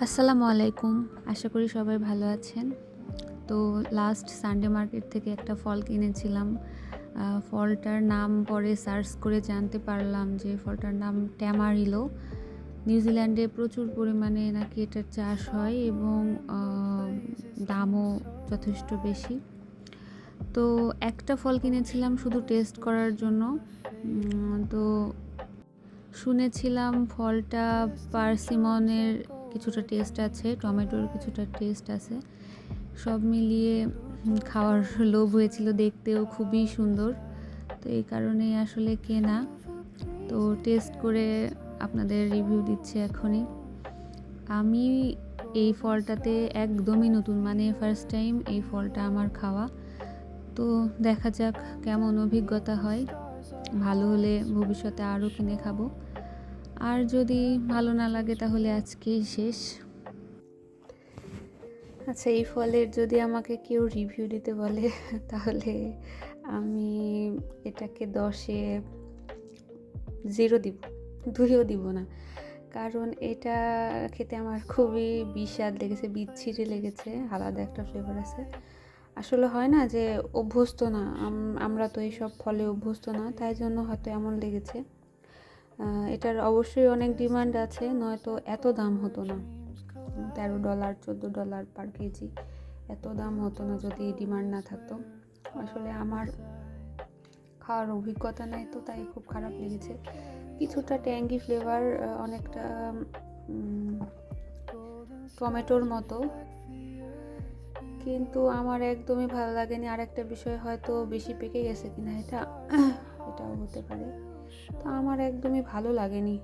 আসসালামু আলাইকুম। আশা করি সবাই ভালো আছেন। তো লাস্ট সানডে মার্কেট থেকে একটা ফল কিনেছিলাম। ফলটার নাম পরে সার্চ করে জানতে পারলাম যে ফলটার নাম ট্যামারিলো। নিউজিল্যান্ডে প্রচুর পরিমাণে নাকি এটার চাষ হয় এবং দামও যথেষ্ট বেশি। তো একটা ফল কিনেছিলাম শুধু টেস্ট করার জন্য। তো শুনেছিলাম ফলটা পার্সিমনের কিছুটা টেস্ট আছে, টমেটোর কিছুটা টেস্ট আছে। সব মিলিয়ে খাওয়ার লোভ হয়েছিল, দেখতেও খুবই সুন্দর। তো এই কারণেই আসলে কেনা। তো টেস্ট করে আপনাদের রিভিউ দিচ্ছি এখনই। আমি এই ফলটাতে একদমই নতুন, মানে ফার্স্ট টাইম এই ফলটা আমার খাওয়া। তো দেখা যাক কেমন অভিজ্ঞতা হয়। ভালো হলে ভবিষ্যতে আরও কিনে খাবো, আর যদি ভালো না লাগে তাহলে আজকেই শেষ। আচ্ছা, এই ফলের যদি আমাকে কেউ রিভিউ দিতে বলে তাহলে আমি এটাকে 10-এ 0 দিব, 2ও দিব না। কারণ এটা খেতে আমার খুবই বিস্বাদ লেগেছে, বিচ্ছিরি লেগেছে, আলাদা একটা ফ্লেভার আছে। আসলে হয় না যে অভ্যস্ত না, আমরা তো এইসব ফলে অভ্যস্ত না, তাই জন্য হয়তো এমন লেগেছে। এটার অবশ্যই অনেক ডিমান্ড আছে, নয়তো এত দাম হতো না। $13 $14 পার কেজি, এত দাম হতো না যদি ডিমান্ড না থাকতো। আসলে আমার খাওয়ার অভিজ্ঞতা নেই, তো তাই খুব খারাপ লেগেছে। কিছুটা ট্যাঙ্গি ফ্লেভার, অনেকটা টমেটোর মতো, কিন্তু আমার একদমই ভালো লাগেনি। আর একটা বিষয়, হয়তো বেশি পেকে গেছে কিনা এটাও হতে পারে। তো আমার একদমই ভালো লাগেনি।